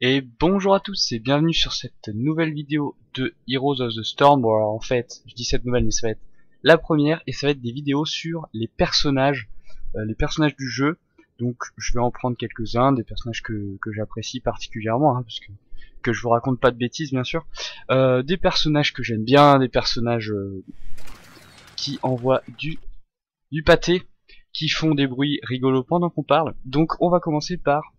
Et bonjour à tous et bienvenue sur cette nouvelle vidéo de Heroes of the Storm. Bon alors en fait, je dis cette nouvelle mais ça va être la première et ça va être des vidéos sur les personnages du jeu. Donc je vais en prendre quelques-uns, des personnages que j'apprécie particulièrement, hein, parce que je vous raconte pas de bêtises bien sûr. Des personnages que j'aime bien, des personnages qui envoient du pâté, qui font des bruits rigolos pendant qu'on parle. Donc on va commencer par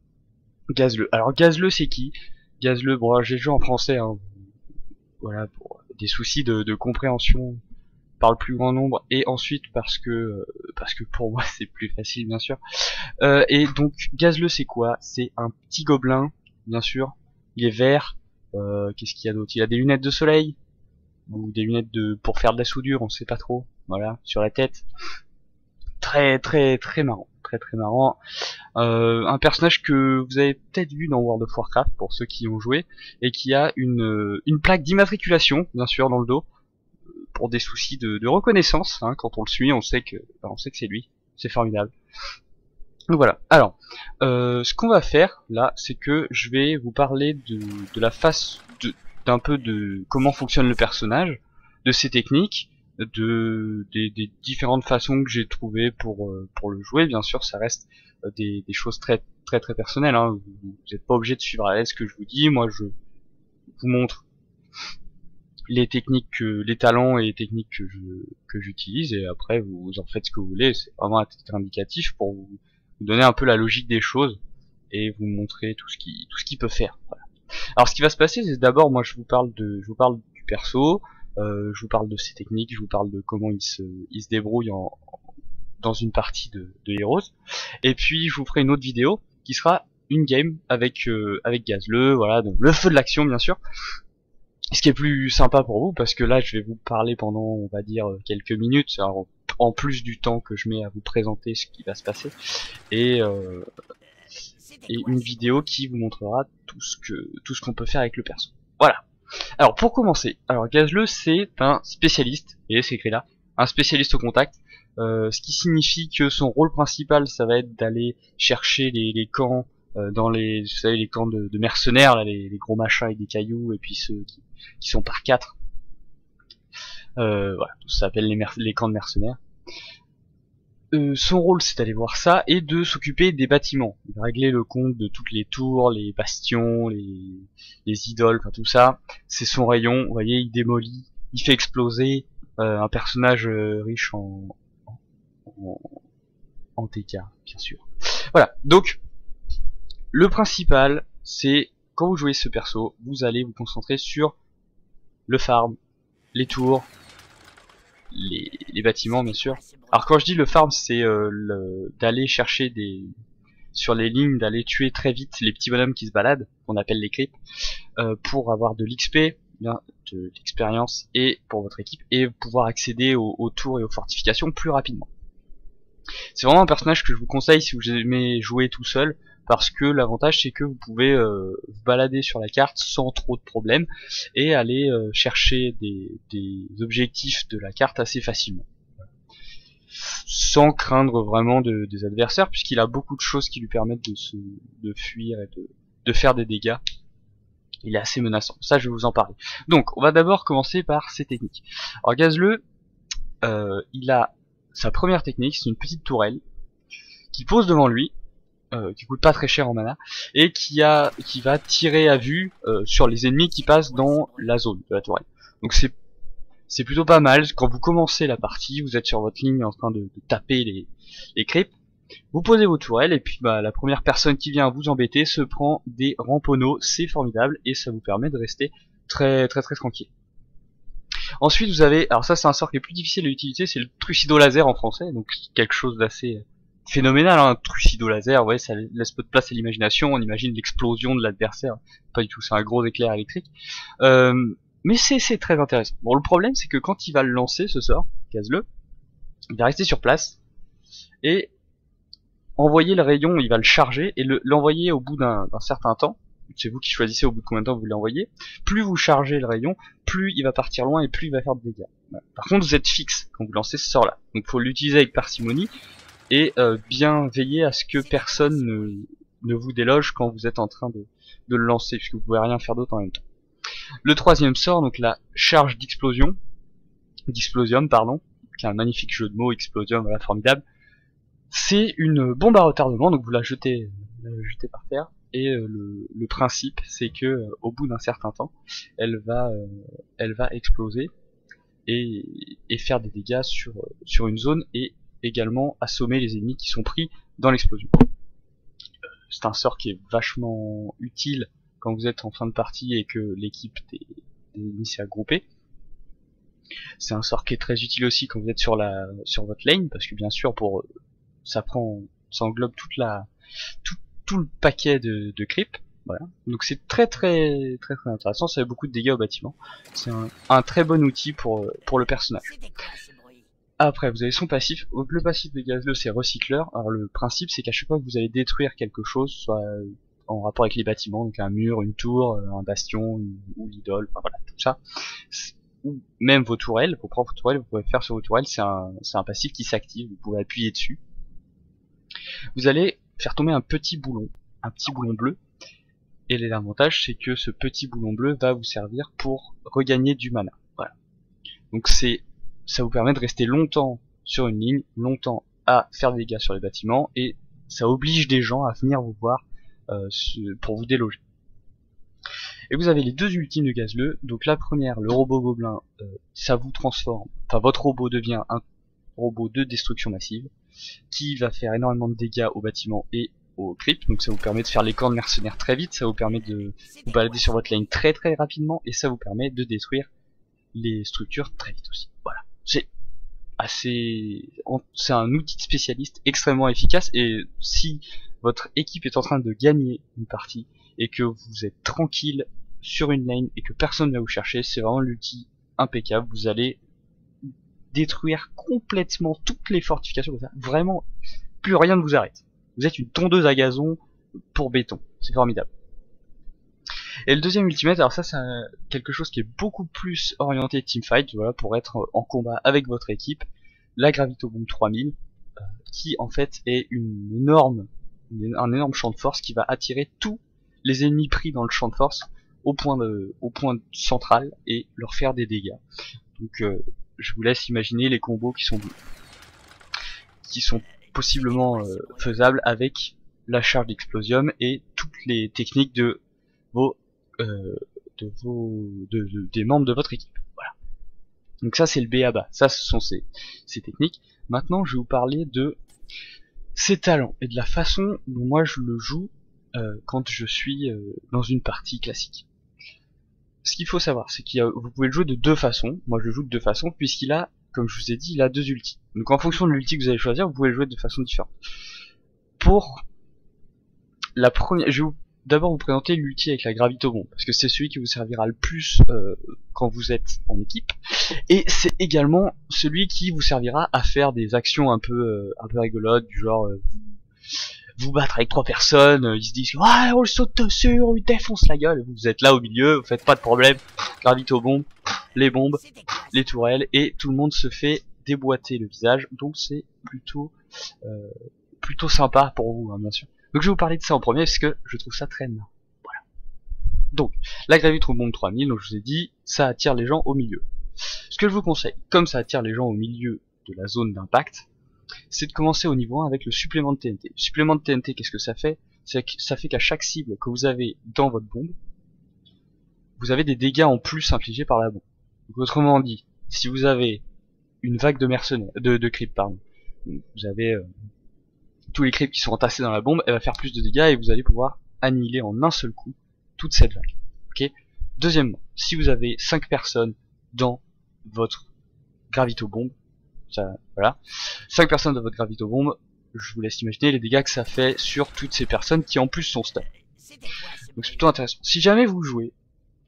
Gazleux. Alors Gazleux c'est qui? Gazleux, bon j'ai joué en français, hein, voilà, pour des soucis de compréhension par le plus grand nombre, et ensuite parce que pour moi c'est plus facile bien sûr. Et donc Gazleux c'est quoi? C'est un petit gobelin, bien sûr. Il est vert. Qu'est-ce qu'il y a d'autre? Il a des lunettes de soleil ou des lunettes pour faire de la soudure, on sait pas trop. Voilà, sur la tête. Très marrant, très marrant. Un personnage que vous avez peut-être vu dans World of Warcraft pour ceux qui ont joué, et qui a une plaque d'immatriculation bien sûr dans le dos pour des soucis de reconnaissance, hein. Quand on le suit on sait que c'est lui, c'est formidable. Donc voilà. Alors ce qu'on va faire là, c'est que je vais vous parler de la face d'un peu de comment fonctionne le personnage, de ses techniques, des différentes façons que j'ai trouvées pour le jouer. Bien sûr ça reste des choses très personnelles, hein. Vous n'êtes pas obligé de suivre à l'aise ce que je vous dis. Moi je vous montre les techniques, les talents et les techniques que j'utilise, et après vous en faites ce que vous voulez. C'est vraiment un titre indicatif pour vous donner un peu la logique des choses et vous montrer tout ce qu'il peut faire. Voilà. Alors ce qui va se passer, c'est d'abord moi je vous parle du perso, je vous parle de ses techniques, je vous parle de comment il se débrouille dans une partie de Heroes, et puis je vous ferai une autre vidéo qui sera une game avec Gazleux, voilà, donc le feu de l'action bien sûr. Ce qui est plus sympa pour vous, parce que là je vais vous parler pendant, on va dire, quelques minutes, alors, en plus du temps que je mets à vous présenter ce qui va se passer, et une vidéo qui vous montrera tout ce qu'on peut faire avec le perso. Voilà. Alors pour commencer, alors Gazleux c'est un spécialiste, et c'est écrit là, un spécialiste au contact, ce qui signifie que son rôle principal ça va être d'aller chercher les camps, dans vous savez, les camps de mercenaires, là, les gros machins avec des cailloux, et puis ceux qui sont par quatre. Voilà, ça s'appelle les camps de mercenaires. Son rôle c'est d'aller voir ça et de s'occuper des bâtiments, de régler le compte de toutes les tours, les bastions, les idoles, enfin tout ça. C'est son rayon. Vous voyez, il démolit, il fait exploser. Un personnage riche en TK, bien sûr. Voilà, donc le principal c'est, quand vous jouez ce perso, vous allez vous concentrer sur le farm, les tours, les bâtiments bien sûr. Alors quand je dis le farm, c'est d'aller chercher sur les lignes, d'aller tuer très vite les petits bonhommes qui se baladent, qu'on appelle les creeps, pour avoir de l'XP, de l'expérience, et pour votre équipe, et pouvoir accéder aux tours et aux fortifications plus rapidement. C'est vraiment un personnage que je vous conseille si vous aimez jouer tout seul, parce que l'avantage c'est que vous pouvez vous balader sur la carte sans trop de problèmes et aller chercher des objectifs de la carte assez facilement, sans craindre vraiment des adversaires, puisqu'il a beaucoup de choses qui lui permettent de fuir et de faire des dégâts. Il est assez menaçant, ça je vais vous en parler. Donc on va d'abord commencer par ses techniques. Alors Gazleux, il a sa première technique, c'est une petite tourelle qui pose devant lui, qui coûte pas très cher en mana, et qui va tirer à vue sur les ennemis qui passent dans la zone de la tourelle. Donc c'est plutôt pas mal. Quand vous commencez la partie, vous êtes sur votre ligne en train de taper les creeps, vous posez vos tourelles, et puis la première personne qui vient vous embêter se prend des ramponneaux, c'est formidable, et ça vous permet de rester très tranquille. Ensuite vous avez, alors ça c'est un sort qui est plus difficile à utiliser, c'est le Trucido laser en français, donc quelque chose d'assez phénoménal, hein. Un Trucido laser, ouais, ça laisse peu de place à l'imagination, on imagine l'explosion de l'adversaire, pas du tout, c'est un gros éclair électrique. Mais c'est très intéressant. Bon, le problème c'est que quand il va le lancer, ce sort, Gazleux, il va rester sur place, et envoyer le rayon, il va le charger, et l'envoyer au bout d'un certain temps. C'est vous qui choisissez au bout de combien de temps vous l'envoyez. Plus vous chargez le rayon, plus il va partir loin et plus il va faire de dégâts. Voilà. Par contre vous êtes fixe quand vous lancez ce sort là, donc faut l'utiliser avec parcimonie et bien veiller à ce que personne ne vous déloge quand vous êtes en train de le lancer, puisque vous pouvez rien faire d'autre en même temps. Le troisième sort, donc la charge d'explosion, d'explosium pardon, qui est un magnifique jeu de mots, explosium, voilà, formidable. C'est une bombe à retardement, donc vous la jetez par terre, et le principe c'est que au bout d'un certain temps, elle va exploser et faire des dégâts sur une zone et également assommer les ennemis qui sont pris dans l'explosion. C'est un sort qui est vachement utile quand vous êtes en fin de partie et que l'équipe des ennemis s'est regroupée. C'est un sort qui est très utile aussi quand vous êtes sur votre lane, parce que bien sûr ça englobe tout le paquet de creep. Voilà. Donc c'est très intéressant, ça fait beaucoup de dégâts au bâtiment. C'est un très bon outil pour le personnage. Après, vous avez son passif. Donc, le passif de Gazleux, c'est recycleur. Alors le principe, c'est qu'à chaque fois que vous allez détruire quelque chose, soit en rapport avec les bâtiments, donc un mur, une tour, un bastion, ou l'idole, enfin voilà, tout ça, ou même vos tourelles, vos propres tourelles, vous pouvez faire sur vos tourelles, c'est un passif qui s'active, vous pouvez appuyer dessus. Vous allez faire tomber un petit boulon bleu, et l'avantage c'est que ce petit boulon bleu va vous servir pour regagner du mana. Voilà. Donc ça vous permet de rester longtemps sur une ligne, longtemps à faire des dégâts sur les bâtiments, et ça oblige des gens à venir vous voir pour vous déloger. Et vous avez les deux ultimes de Gazleux. Donc la première, le robot gobelin, ça vous transforme, enfin votre robot devient un robot de destruction massive, qui va faire énormément de dégâts aux bâtiments et aux creeps, donc ça vous permet de faire les camps de mercenaires très vite, ça vous permet de vous balader sur votre lane très rapidement, et ça vous permet de détruire les structures très vite aussi. Voilà. C'est un outil de spécialiste extrêmement efficace, et si votre équipe est en train de gagner une partie, et que vous êtes tranquille sur une lane, et que personne ne va vous chercher, c'est vraiment l'outil impeccable. Vous allez détruire complètement toutes les fortifications, vraiment, plus rien ne vous arrête. Vous êtes une tondeuse à gazon pour béton, c'est formidable. Et le deuxième ultimate, alors ça c'est quelque chose qui est beaucoup plus orienté teamfight, voilà, pour être en combat avec votre équipe, la Gravito Bomb 3000, qui en fait est un énorme champ de force qui va attirer tous les ennemis pris dans le champ de force au point central et leur faire des dégâts. Donc je vous laisse imaginer les combos qui sont possiblement faisables avec la charge d'explosium et toutes les techniques des membres de votre équipe. Voilà. Donc ça c'est le B.A.B.A. Ça ce sont ces techniques. Maintenant je vais vous parler de ses talents et de la façon dont moi je le joue quand je suis dans une partie classique. Ce qu'il faut savoir, c'est que vous pouvez le jouer de deux façons. Moi je le joue de deux façons puisqu'il a, comme je vous ai dit, il a deux ultis. Donc en fonction de l'ulti que vous allez choisir, vous pouvez le jouer de façon différente. Pour la première, je vais d'abord vous présenter l'ulti avec la Gravito Bomb, parce que c'est celui qui vous servira le plus quand vous êtes en équipe, et c'est également celui qui vous servira à faire des actions un peu rigolotes, du genre vous battre avec trois personnes, ils se disent ouais on le saute dessus, on lui défonce la gueule, vous êtes là au milieu, vous faites pas de problème, Gravito Bomb, les bombes, les tourelles, et tout le monde se fait déboîter le visage, donc c'est plutôt sympa pour vous, hein, bien sûr. Donc je vais vous parler de ça en premier parce que je trouve ça très marrant. Voilà. Donc la Gravito Bomb 3000, donc je vous ai dit, ça attire les gens au milieu. Ce que je vous conseille, comme ça attire les gens au milieu de la zone d'impact, c'est de commencer au niveau 1 avec le supplément de TNT. Le supplément de TNT, qu'est-ce que ça fait? Ça fait qu'à chaque cible que vous avez dans votre bombe, vous avez des dégâts en plus infligés par la bombe. Donc autrement dit, si vous avez une vague de mercenaires, de creep, pardon, vous avez tous les creeps qui sont entassés dans la bombe, elle va faire plus de dégâts et vous allez pouvoir annihiler en un seul coup toute cette vague. Ok. Deuxièmement, si vous avez 5 personnes dans votre Gravito Bomb, ça, voilà, 5 personnes dans votre Gravito Bomb, je vous laisse imaginer les dégâts que ça fait sur toutes ces personnes qui en plus sont stun. Donc c'est plutôt intéressant. Si jamais vous jouez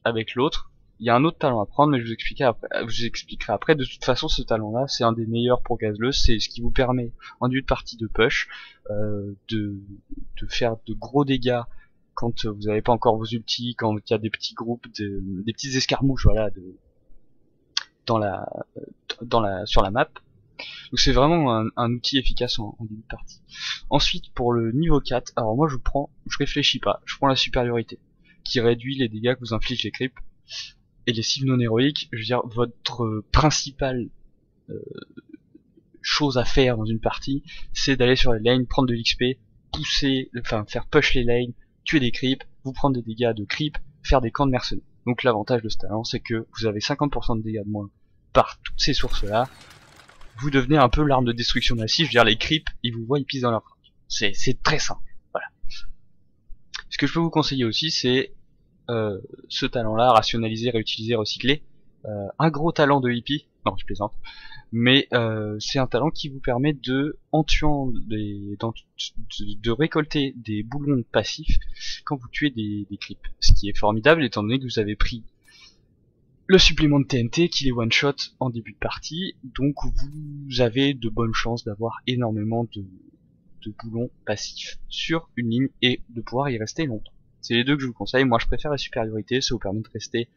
avec l'autre, il y a un autre talent à prendre, mais je vous expliquerai après. De toute façon, ce talent-là, c'est un des meilleurs pour Gazleux. C'est ce qui vous permet, en début de partie de push, de faire de gros dégâts quand vous n'avez pas encore vos ultis, quand il y a des petits groupes, des petites escarmouches, voilà, sur la map. Donc c'est vraiment un outil efficace en début de partie. Ensuite, pour le niveau 4, alors moi je réfléchis pas, je prends la supériorité, qui réduit les dégâts que vous infligent les creeps et les cibles non héroïques. Je veux dire, votre principale chose à faire dans une partie, c'est d'aller sur les lanes, prendre de l'XP, faire push les lanes, tuer des creeps, vous prendre des dégâts de creep, faire des camps de mercenaires. Donc l'avantage de ce talent, c'est que vous avez 50% de dégâts de moins par toutes ces sources-là. Vous devenez un peu l'arme de destruction massive. Je veux dire, les creeps, ils vous voient, ils pissent dans leur fringue. C'est très simple. Voilà. Ce que je peux vous conseiller aussi, c'est ce talent-là, rationaliser, réutiliser, recycler. Un gros talent de hippie. Non, je plaisante. Mais c'est un talent qui vous permet en tuant de récolter des boulons passifs quand vous tuez des creeps. Ce qui est formidable étant donné que vous avez pris le supplément de TNT qui les one shot en début de partie, donc vous avez de bonnes chances d'avoir énormément de boulons passifs sur une ligne et de pouvoir y rester longtemps. C'est les deux que je vous conseille. Moi je préfère la supériorité, ça vous permet de rester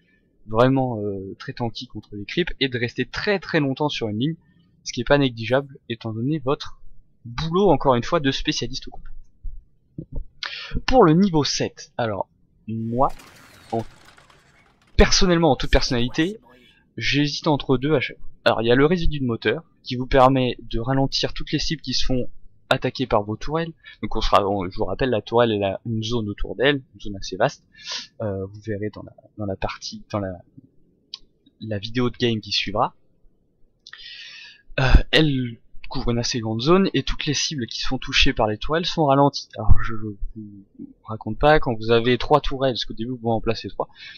vraiment très tanky contre les creeps et de rester très très longtemps sur une ligne, ce qui est pas négligeable étant donné votre boulot encore une fois de spécialiste au combat. Pour le niveau 7, alors moi personnellement en toute personnalité, j'hésite entre deux à chaque fois. Alors il y a le résidu de moteur qui vous permet de ralentir toutes les cibles qui se font attaquer par vos tourelles. Donc je vous rappelle, la tourelle elle a une zone autour d'elle, une zone assez vaste. Vous verrez dans la vidéo de game qui suivra. Elle couvre une assez grande zone et toutes les cibles qui se font toucher par les tourelles sont ralenties. Alors je vous raconte pas, quand vous avez 3 tourelles, parce qu'au début vous pouvez en placer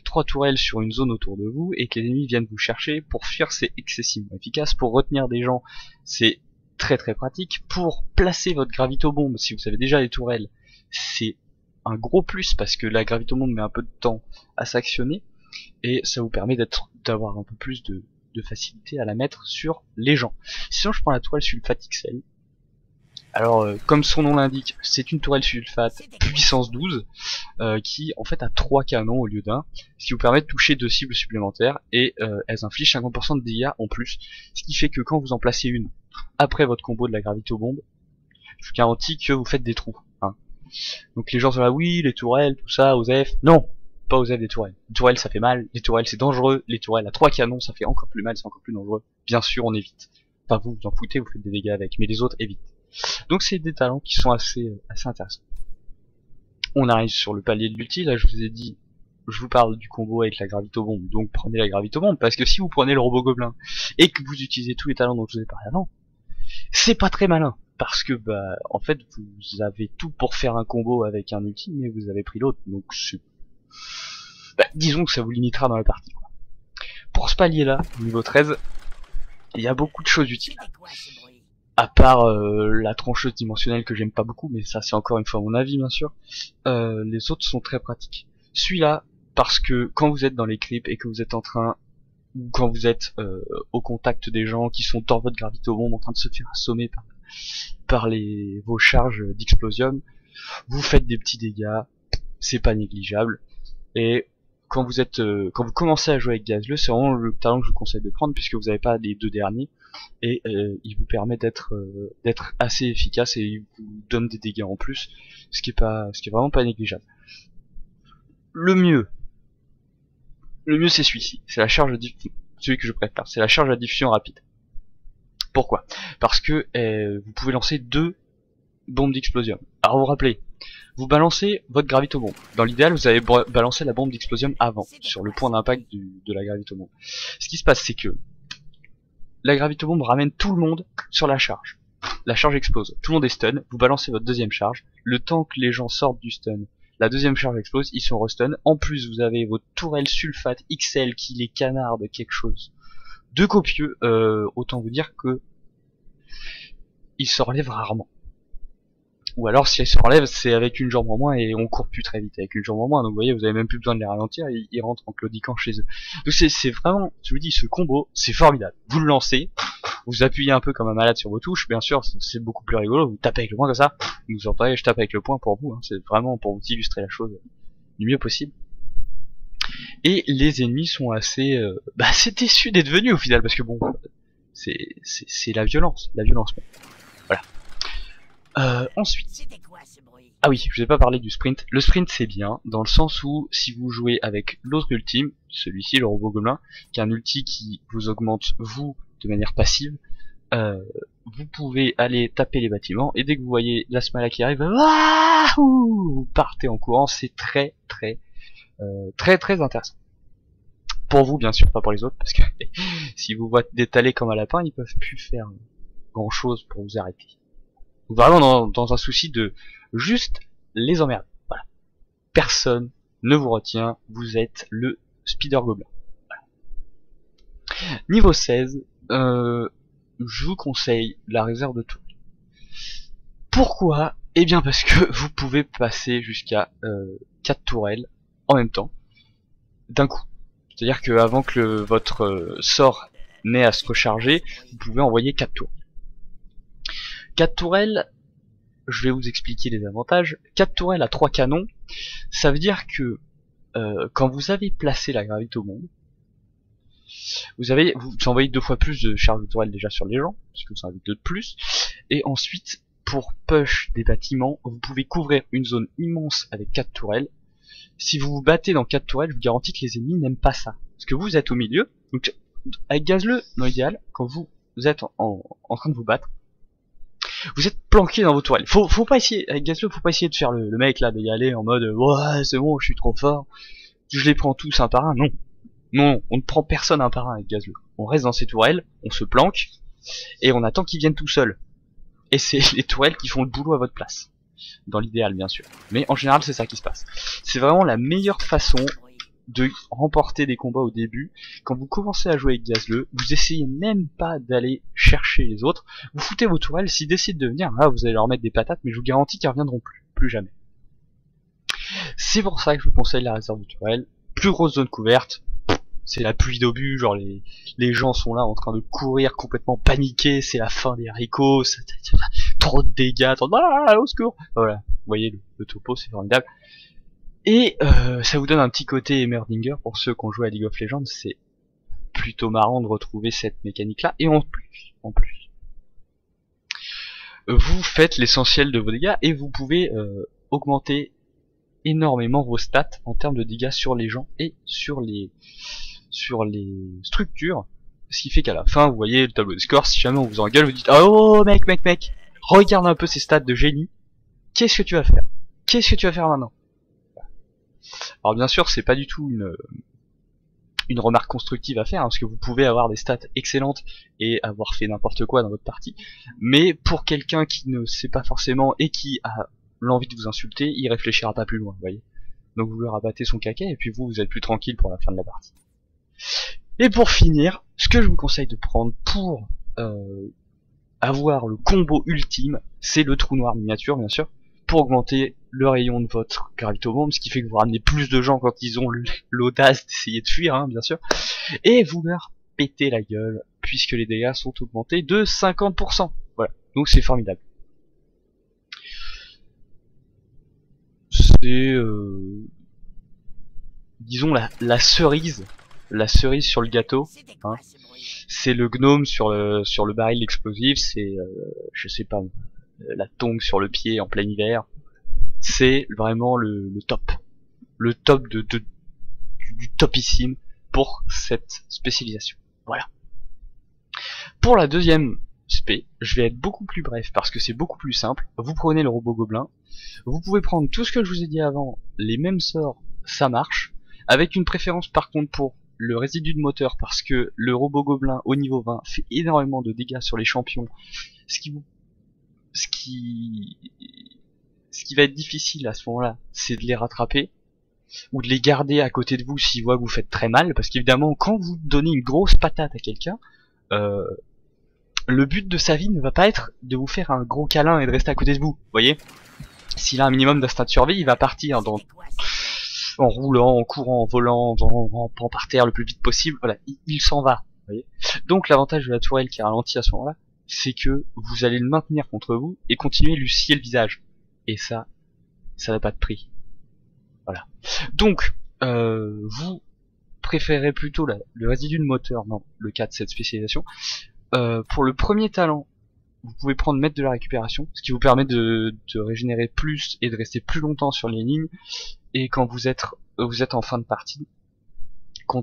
3 tourelles sur une zone autour de vous et que les ennemis viennent vous chercher, pour fuir c'est excessivement efficace, pour retenir des gens c'est très très pratique, pour placer votre gravitobombe si vous avez déjà des tourelles c'est un gros plus parce que la gravitobombe met un peu de temps à s'actionner et ça vous permet d'avoir un peu plus de facilité à la mettre sur les gens. Sinon je prends la tourelle sulfate XL. Alors comme son nom l'indique, c'est une tourelle sulfate puissance 12 qui en fait a 3 canons au lieu d'un, ce qui vous permet de toucher 2 cibles supplémentaires et elles infligent 50% de dégâts en plus, ce qui fait que quand vous en placez une après votre combo de la gravitobombe, je vous garantis que vous faites des trous. Hein. Donc les gens sont là, oui les tourelles, tout ça, OSEF, non, pas OSEF des tourelles. Les tourelles ça fait mal, les tourelles c'est dangereux, les tourelles à 3 canons ça fait encore plus mal, c'est encore plus dangereux. Bien sûr on évite. Enfin vous en foutez, vous faites des dégâts avec, mais les autres évitent. Donc c'est des talents qui sont assez intéressants. On arrive sur le palier de l'ulti, là je vous ai dit, je vous parle du combo avec la gravitobombe, donc prenez la gravitobombe, parce que si vous prenez le robot gobelin, et que vous utilisez tous les talents dont je vous ai parlé avant, c'est pas très malin, parce que en fait vous avez tout pour faire un combo avec un ulti, mais vous avez pris l'autre, donc disons que ça vous limitera dans la partie, quoi. Pour ce palier là, niveau 13, il y a beaucoup de choses utiles. À part la trancheuse dimensionnelle que j'aime pas beaucoup, mais ça c'est encore une fois mon avis bien sûr, les autres sont très pratiques. Celui-là, parce que quand vous êtes dans les creeps et que vous êtes en train, ou quand vous êtes au contact des gens qui sont dans votre gravitobombe en train de se faire assommer par vos charges d'explosium, vous faites des petits dégâts, c'est pas négligeable, et quand vous commencez à jouer avec Gazleux, c'est vraiment le talent que je vous conseille de prendre puisque vous n'avez pas les 2 derniers et il vous permet d'être assez efficace et il vous donne des dégâts en plus, ce qui est vraiment pas négligeable. Le mieux c'est celui-ci, c'est la charge celui que je préfère, c'est la charge à diffusion rapide. Pourquoi? Parce que vous pouvez lancer 2 bombes d'explosion. Alors vous vous rappelez, vous balancez votre gravitobombe. Dans l'idéal, vous avez balancé la bombe d'explosion avant, sur le point d'impact de la gravitobombe. Ce qui se passe, c'est que la gravitobombe ramène tout le monde sur la charge. La charge explose, tout le monde est stun, vous balancez votre deuxième charge, le temps que les gens sortent du stun, la deuxième charge explose, ils sont restun. En plus, vous avez votre tourelle sulfate XL qui les canarde quelque chose de copieux, autant vous dire que il se relève rarement. Ou alors si elle se relève, c'est avec une jambe en moins et on court plus très vite avec une jambe en moins. Donc vous voyez, vous avez même plus besoin de les ralentir, ils rentrent en claudiquant chez eux. Donc c'est vraiment, je vous dis, ce combo, c'est formidable. Vous le lancez, vous appuyez un peu comme un malade sur vos touches, bien sûr, c'est beaucoup plus rigolo. Vous tapez avec le poing comme ça, vous entendez, je tape avec le poing pour vous. Hein. C'est vraiment pour vous illustrer la chose du mieux possible. Et les ennemis sont assez déçus d'être venus au final, parce que bon, C'est la violence même. Voilà. Ensuite, C'était quoi ce bruit? ah oui, je vous ai pas parlé du sprint. Le sprint c'est bien, dans le sens où si vous jouez avec l'autre ultime, celui-ci, le robot gobelin, qui est un ulti qui vous augmente vous de manière passive, vous pouvez aller taper les bâtiments, et dès que vous voyez l'Asmala qui arrive, vous partez en courant, c'est très intéressant. Pour vous bien sûr, pas pour les autres, parce que si vous voient d'étaler comme un lapin, ils peuvent plus faire grand chose pour vous arrêter. Vraiment dans un souci de juste les emmerder. Voilà. Personne ne vous retient, vous êtes le Spider Gobelin. Voilà. Niveau 16, je vous conseille la réserve de tour. Pourquoi? Eh bien parce que vous pouvez passer jusqu'à 4 tourelles en même temps, d'un coup. C'est-à-dire que avant que votre sort n'ait à se recharger, vous pouvez envoyer 4 tours. 4 tourelles, je vais vous expliquer les avantages. 4 tourelles à 3 canons, ça veut dire que quand vous avez placé la gravité au monde, vous envoyez 2 fois plus de charge de tourelle déjà sur les gens, puisque vous en avez 2 de plus, et ensuite pour push des bâtiments, vous pouvez couvrir une zone immense avec 4 tourelles. Si vous vous battez dans 4 tourelles, je vous garantis que les ennemis n'aiment pas ça, parce que vous êtes au milieu, donc avec Gazleux, dans l'idéal, quand vous êtes en train de vous battre, vous êtes planqué dans vos tourelles. Faut pas essayer, avec Gazleux, faut pas essayer de faire le mec là, d'y aller en mode ouais c'est bon, je suis trop fort, je les prends tous un par un. Non, on ne prend personne un par un avec Gazleux. On reste dans ces tourelles, on se planque, et on attend qu'ils viennent tout seuls. Et c'est les tourelles qui font le boulot à votre place. Dans l'idéal bien sûr. Mais en général c'est ça qui se passe. C'est vraiment la meilleure façon de remporter des combats au début. Quand vous commencez à jouer avec Gazleux, vous essayez même pas d'aller chercher les autres. Vous foutez vos tourelles, s'ils décident de venir, là vous allez leur mettre des patates, mais je vous garantis qu'ils reviendront plus jamais. C'est pour ça que je vous conseille la réserve de tourelles. Plus grosse zone couverte, c'est la pluie d'obus, genre les gens sont là en train de courir complètement paniqués, c'est la fin des haricots, trop de dégâts, au secours. Voilà, vous voyez le topo, c'est formidable. Et ça vous donne un petit côté Emmerdinger pour ceux qui ont joué à League of Legends, c'est plutôt marrant de retrouver cette mécanique là, et en plus, vous faites l'essentiel de vos dégâts et vous pouvez augmenter énormément vos stats en termes de dégâts sur les gens et sur les structures, ce qui fait qu'à la fin vous voyez le tableau de score, si jamais on vous engueule vous dites oh mec, regarde un peu ces stats de génie, qu'est-ce que tu vas faire maintenant? Alors bien sûr c'est pas du tout une remarque constructive à faire, hein, parce que vous pouvez avoir des stats excellentes et avoir fait n'importe quoi dans votre partie, mais pour quelqu'un qui ne sait pas forcément et qui a l'envie de vous insulter, il réfléchira pas plus loin, vous voyez. Donc vous lui rabattez son caca et puis vous êtes plus tranquille pour la fin de la partie. Et pour finir, ce que je vous conseille de prendre pour avoir le combo ultime, c'est le trou noir miniature bien sûr, pour augmenter le rayon de votre gravitobombe, ce qui fait que vous ramenez plus de gens quand ils ont l'audace d'essayer de fuir, hein, bien sûr, et vous leur pétez la gueule, puisque les dégâts sont augmentés de 50%. Voilà, donc c'est formidable. C'est disons la cerise sur le gâteau, hein. C'est le gnome sur le baril explosif, c'est je sais pas, la tongue sur le pied en plein hiver. C'est vraiment le top du topissime pour cette spécialisation. Voilà. Pour la deuxième spé, je vais être beaucoup plus bref parce que c'est beaucoup plus simple. Vous prenez le robot gobelin, vous pouvez prendre tout ce que je vous ai dit avant, les mêmes sorts, ça marche, avec une préférence par contre pour le résidu de moteur, parce que le robot gobelin au niveau 20 fait énormément de dégâts sur les champions, ce qui va être difficile à ce moment-là, c'est de les rattraper, ou de les garder à côté de vous s'ils voient que vous faites très mal, parce qu'évidemment quand vous donnez une grosse patate à quelqu'un, le but de sa vie ne va pas être de vous faire un gros câlin et de rester à côté de vous, vous voyez. S'il a un minimum d'instinct de survie, il va partir en roulant, en courant, en volant, en rampant par terre le plus vite possible, voilà, il s'en va, vous voyez. Donc l'avantage de la tourelle qui ralentit à ce moment-là, c'est que vous allez le maintenir contre vous et continuer à lui scier le visage. Et ça n'a pas de prix. Voilà. Donc, vous préférez plutôt le résidu de moteur dans le cas de cette spécialisation, pour le premier talent, vous pouvez prendre maître de la récupération, ce qui vous permet de régénérer plus et de rester plus longtemps sur les lignes. Et quand vous êtes en fin de partie, en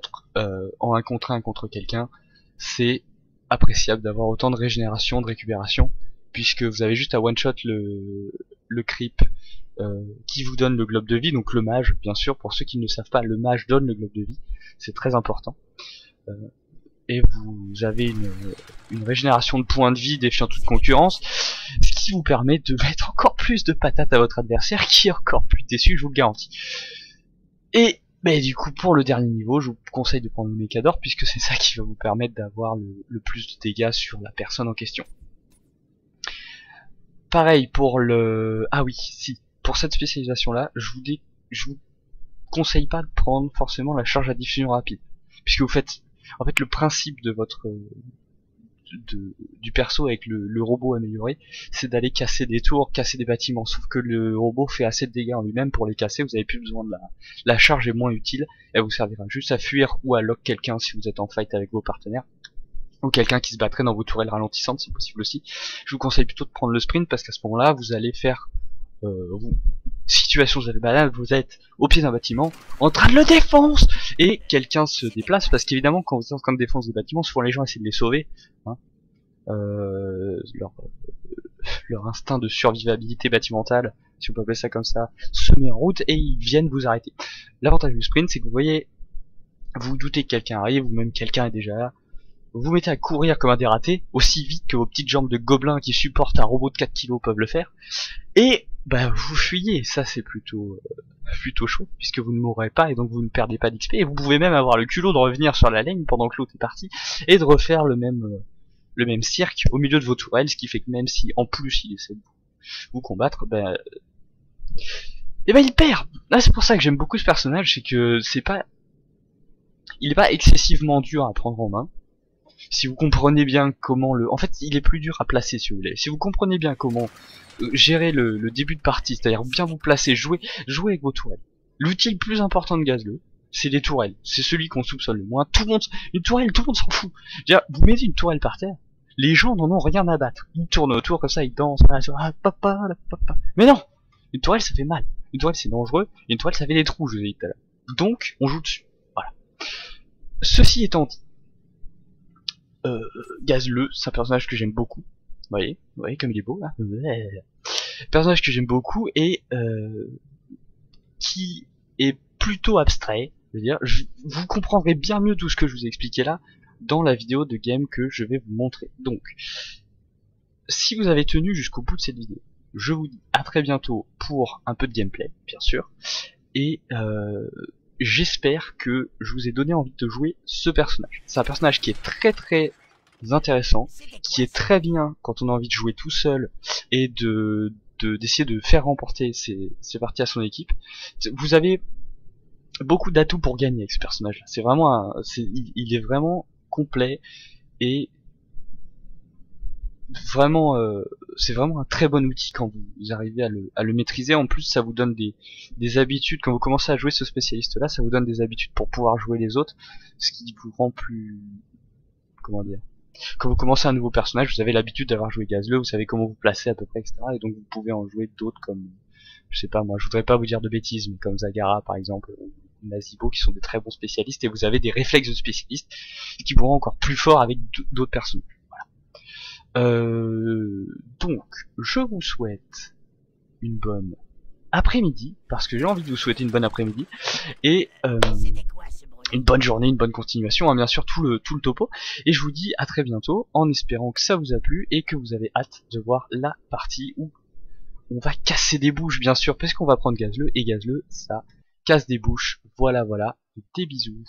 1 contre 1 contre quelqu'un, c'est appréciable d'avoir autant de régénération, de récupération, puisque vous avez juste à one shot le creep qui vous donne le globe de vie, donc le mage, bien sûr, pour ceux qui ne le savent pas, le mage donne le globe de vie, c'est très important. Et vous avez une régénération de points de vie défiant toute concurrence, ce qui vous permet de mettre encore plus de patates à votre adversaire, qui est encore plus déçu, je vous le garantis. Et du coup, pour le dernier niveau, je vous conseille de prendre le Mécador, puisque c'est ça qui va vous permettre d'avoir le plus de dégâts sur la personne en question. Pareil pour le... Ah oui, si. Pour cette spécialisation là, je vous conseille pas de prendre forcément la charge à diffusion rapide, puisque vous faites... En fait, le principe de votre... du perso avec le robot amélioré, c'est d'aller casser des tours, casser des bâtiments, sauf que le robot fait assez de dégâts en lui-même pour les casser, vous avez plus besoin de la charge est moins utile, elle vous servira juste à fuir ou à lock quelqu'un si vous êtes en fight avec vos partenaires, ou quelqu'un qui se battrait dans vos tourelles ralentissantes, c'est possible aussi. Je vous conseille plutôt de prendre le sprint, parce qu'à ce moment-là, vous allez faire... situation de banale, vous êtes au pied d'un bâtiment, en train de le défoncer, et quelqu'un se déplace, parce qu'évidemment, quand vous êtes en train de défoncer des bâtiments, souvent les gens essaient de les sauver, hein. Leur instinct de survivabilité bâtimentale, si on peut appeler ça comme ça, se met en route, et ils viennent vous arrêter. L'avantage du sprint, c'est que vous voyez, vous doutez que quelqu'un arrive, ou même quelqu'un est déjà là, vous vous mettez à courir comme un dératé, aussi vite que vos petites jambes de gobelin qui supportent un robot de 4 kilos peuvent le faire, et vous fuyez, ça c'est plutôt chaud, puisque vous ne mourrez pas et donc vous ne perdez pas d'XP, et vous pouvez même avoir le culot de revenir sur la ligne pendant que l'autre est parti, et de refaire le même cirque au milieu de vos tourelles, ce qui fait que même si en plus il essaie de vous combattre, il perd. Là c'est pour ça que j'aime beaucoup ce personnage, c'est que il est pas excessivement dur à prendre en main. Si vous comprenez bien comment en fait, il est plus dur à placer si vous voulez. Si vous comprenez bien comment gérer le début de partie, c'est-à-dire bien vous placer, jouer avec vos tourelles. L'outil le plus important de Gazleux, c'est les tourelles. C'est celui qu'on soupçonne le moins. Une tourelle, tout le monde s'en fout. Vous mettez une tourelle par terre, les gens n'en ont rien à battre. Ils tournent autour comme ça, ils dansent, papa. Mais non! Une tourelle, ça fait mal. Une tourelle, c'est dangereux. Et une tourelle, ça fait des trous, je vous ai dit tout à l'heure. Donc, on joue dessus. Voilà. Ceci étant dit, Gazleux, c'est un personnage que j'aime beaucoup. Vous voyez comme il est beau là. Personnage que j'aime beaucoup et qui est plutôt abstrait. Je veux dire, vous comprendrez bien mieux tout ce que je vous ai expliqué là dans la vidéo de game que je vais vous montrer. Donc, si vous avez tenu jusqu'au bout de cette vidéo, je vous dis à très bientôt pour un peu de gameplay, bien sûr. Et j'espère que je vous ai donné envie de jouer ce personnage. C'est un personnage qui est très très intéressant, qui est très bien quand on a envie de jouer tout seul et d'essayer de faire remporter ses parties à son équipe. Vous avez beaucoup d'atouts pour gagner avec ce personnage là. C'est vraiment il est vraiment complet et vraiment c'est vraiment un très bon outil quand vous arrivez à le maîtriser. En plus, ça vous donne des habitudes. Quand vous commencez à jouer ce spécialiste là, ça vous donne des habitudes pour pouvoir jouer les autres, ce qui vous rend plus, comment dire, quand vous commencez un nouveau personnage, vous avez l'habitude d'avoir joué Gazleux, vous savez comment vous placer à peu près, etc. Et donc vous pouvez en jouer d'autres comme, je sais pas moi, je voudrais pas vous dire de bêtises, mais comme Zagara par exemple, ou Nazibo, qui sont des très bons spécialistes, et vous avez des réflexes de spécialistes qui vous rendent encore plus fort avec d'autres personnages. Donc, je vous souhaite une bonne après-midi, parce que j'ai envie de vous souhaiter une bonne après-midi, et une bonne journée, une bonne continuation, hein, bien sûr tout le topo, et je vous dis à très bientôt, en espérant que ça vous a plu, et que vous avez hâte de voir la partie où on va casser des bouches, bien sûr, parce qu'on va prendre Gazleux, et Gazleux, ça casse des bouches, voilà, des bisous.